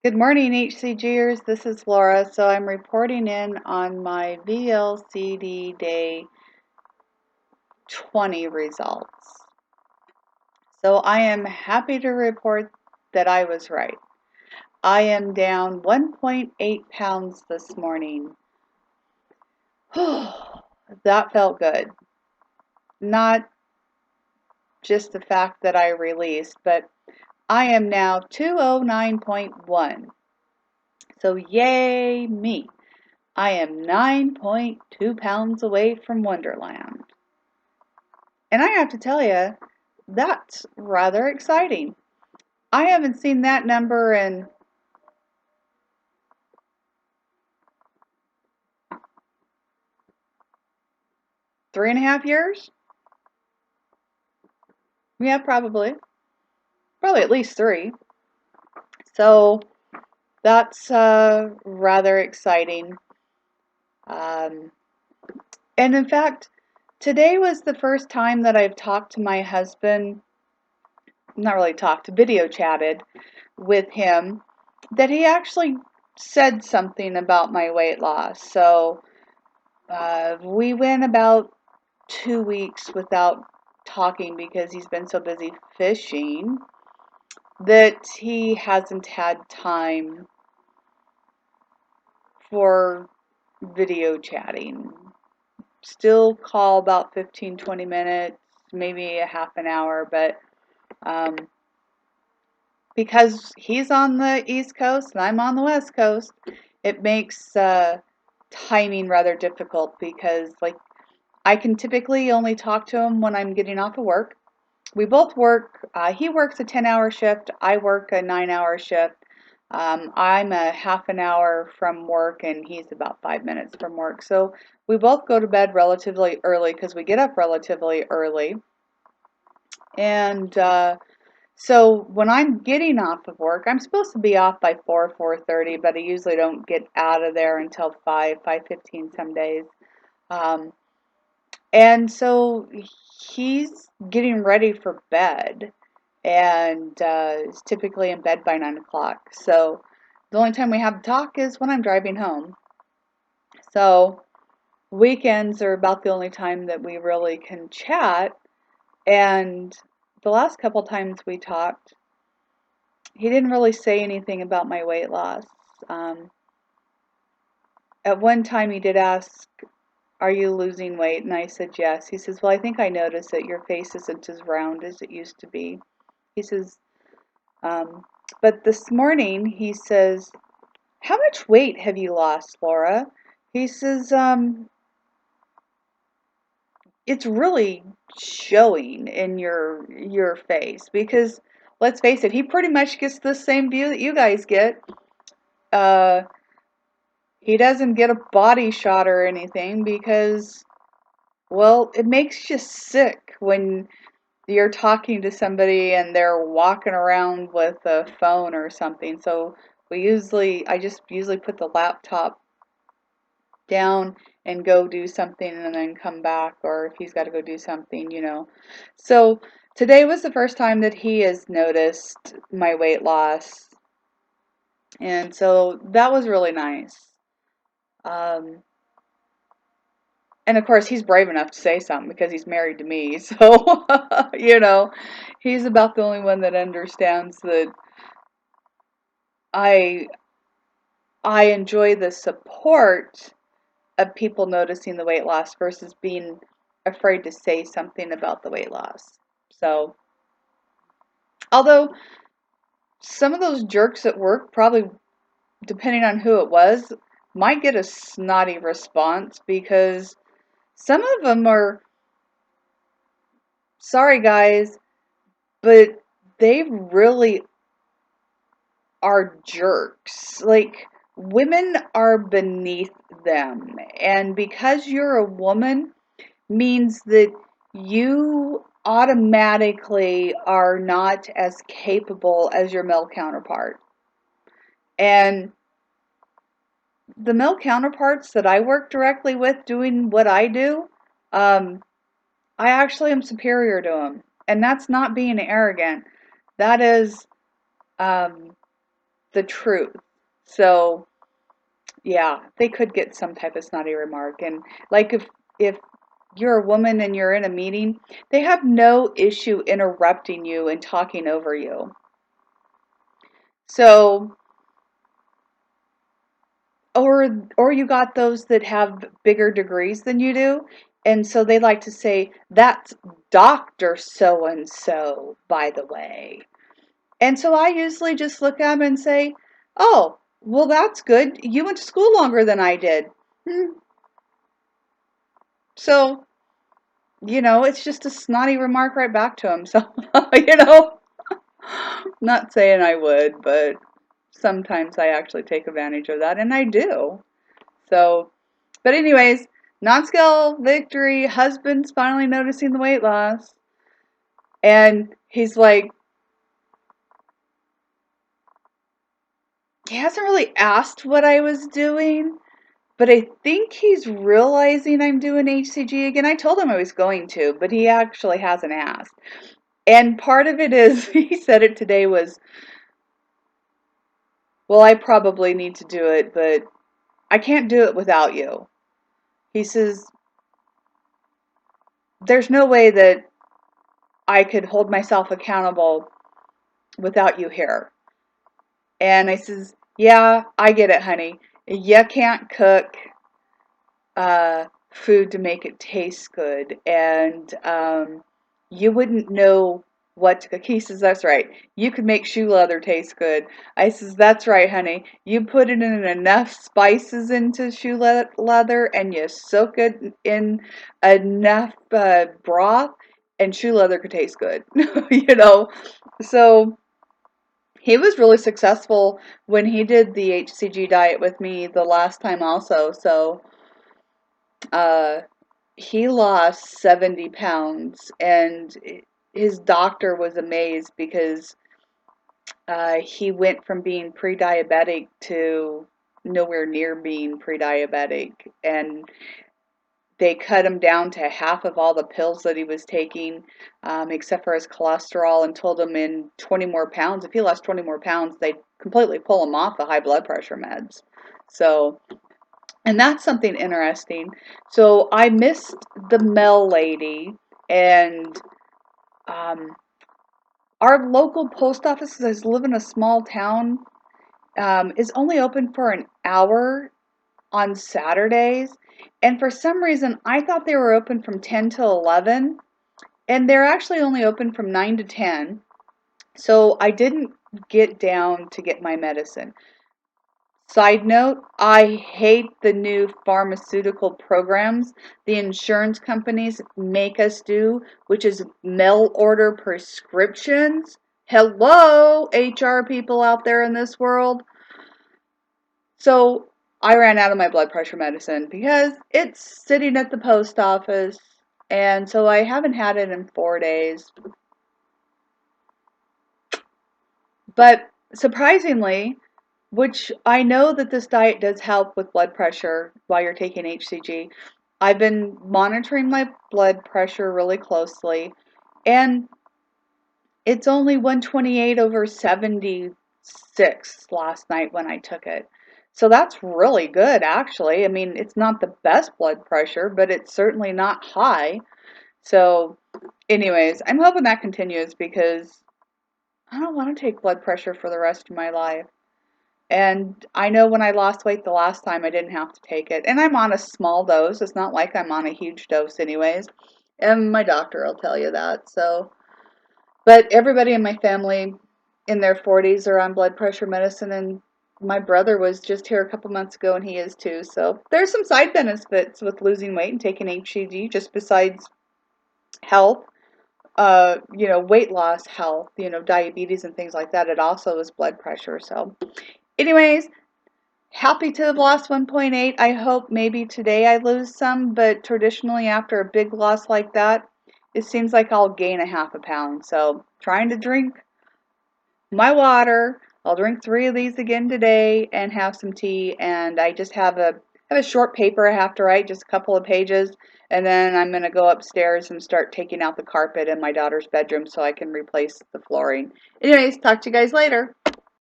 Good morning, HCGers. This is Laura. So I'm reporting in on my VLCD day 20 results. So I am happy to report that I was right. I am down 1.8 pounds this morning. That felt good. Not just the fact that I released, but I am now 209.1. So yay me. I am 9.2 pounds away from Wonderland. And I have to tell you, that's rather exciting. I haven't seen that number in 3.5 years. Yeah, probably. Probably at least 3. So that's rather exciting. Um, and in fact, today was the first time that I've talked to my husband, not really talked, video chatted with him, that he actually said something about my weight loss. So we went about 2 weeks without talking because he's been so busy fishing that he hasn't had time for video chatting. Still call about 15-20 minutes, maybe a half an hour, but um, because he's on the East Coast and I'm on the West Coast, it makes timing rather difficult because, like, I can typically only talk to him when I'm getting off of work. We both work, he works a 10-hour shift, I work a 9-hour shift. I'm a half an hour from work and he's about 5 minutes from work. So we both go to bed relatively early because we get up relatively early. And so when I'm getting off of work, I'm supposed to be off by 4:30, but I usually don't get out of there until 5:15 some days. Um, and so he's getting ready for bed and is typically in bed by 9 o'clock. So the only time we have to talk is when I'm driving home. So weekends are about the only time that we really can chat. And the last couple times we talked, he didn't really say anything about my weight loss. Um, at one time he did ask, "Are you losing weight?" And I said yes. He says, "Well, I think I noticed that your face isn't as round as it used to be." He says, um, but this morning he says, "How much weight have you lost, Laura?" He says, "It's really showing in your face because let's face it, he pretty much gets the same view that you guys get. Uh, he doesn't get a body shot or anything because, well, it makes you sick when you're talking to somebody and they're walking around with a phone or something. So I just usually put the laptop down and go do something and then come back, or if he's got to go do something. So today was the first time that he has noticed my weight loss, and so that was really nice. Um, and of course, he's brave enough to say something because he's married to me, so he's about the only one that understands that I I enjoy the support of people noticing the weight loss versus being afraid to say something about the weight loss. So, although some of those jerks at work, probably depending on who it was, might get a snotty response because some of them are, sorry guys, but they really are jerks. Like, women are beneath them. And because you're a woman, means that you automatically are not as capable as your male counterpart. And the male counterparts that I work directly with doing what I do, I actually am superior to them. And that's not being arrogant. That is um, the truth. So yeah, they could get some type of snotty remark. And like if you're a woman and you're in a meeting, they have no issue interrupting you and talking over you. So or you got those that have bigger degrees than you do, and so they like to say that's Dr. So and so, by the way. And so I usually just look at them and say, "Oh, well that's good. You went to school longer than I did." Hmm. So, it's just a snotty remark right back to them. So, you know, not saying I would, but sometimes I actually take advantage of that, and I do. So, but anyways, non-scale victory, husband's finally noticing the weight loss. And he's like, he hasn't really asked what I was doing, but I think he's realizing I'm doing HCG again. I told him I was going to, but he actually hasn't asked. And part of it is, he said it today was, well, I probably need to do it, but I can't do it without you. He says, there's no way that I could hold myself accountable without you here. And I says, yeah, I get it, honey. You can't cook food to make it taste good. And you wouldn't know what to cook. He says, that's right. You could make shoe leather taste good. I says, that's right, honey. You put it in enough spices into shoe leather and you soak it in enough broth and shoe leather could taste good. So he was really successful when he did the HCG diet with me the last time also. So uh, he lost 70 pounds, and his doctor was amazed because he went from being pre-diabetic to nowhere near being pre-diabetic. And they cut him down to half of all the pills that he was taking, except for his cholesterol, and told him in 20 more pounds, if he lost 20 more pounds, they'd completely pull him off the high blood pressure meds. So, and that's something interesting. So I missed the Mel lady, and um, our local post office, because I live in a small town, is only open for an hour on Saturdays. And for some reason, I thought they were open from 10 to 11, and they're actually only open from 9 to 10. So I didn't get down to get my medicine. Side note, I hate the new pharmaceutical programs the insurance companies make us do, which is mail order prescriptions. Hello, HR people out there in this world. So I ran out of my blood pressure medicine because it's sitting at the post office, and so I haven't had it in 4 days. But surprisingly, which I know that this diet does help with blood pressure while you're taking HCG, I've been monitoring my blood pressure really closely, and it's only 128 over 76 last night when I took it. So that's really good, actually. I mean, it's not the best blood pressure, but it's certainly not high. So, anyways, I'm hoping that continues because I don't want to take blood pressure for the rest of my life. And I know when I lost weight the last time, I didn't have to take it. And I'm on a small dose. It's not like I'm on a huge dose, anyways. And my doctor will tell you that. So, but everybody in my family in their 40s are on blood pressure medicine, and my brother was just here a couple months ago, and he is too. So there's some side benefits with losing weight and taking HCG, just besides health, weight loss, health, diabetes and things like that. It also is blood pressure. So, anyways, happy to have lost 1.8. I hope maybe today I lose some, but traditionally after a big loss like that, it seems like I'll gain a half a pound. So, trying to drink my water. I'll drink 3 of these again today and have some tea. And I just have a short paper I have to write, just a couple of pages. And then I'm going to go upstairs and start taking out the carpet in my daughter's bedroom so I can replace the flooring. Anyways, talk to you guys later.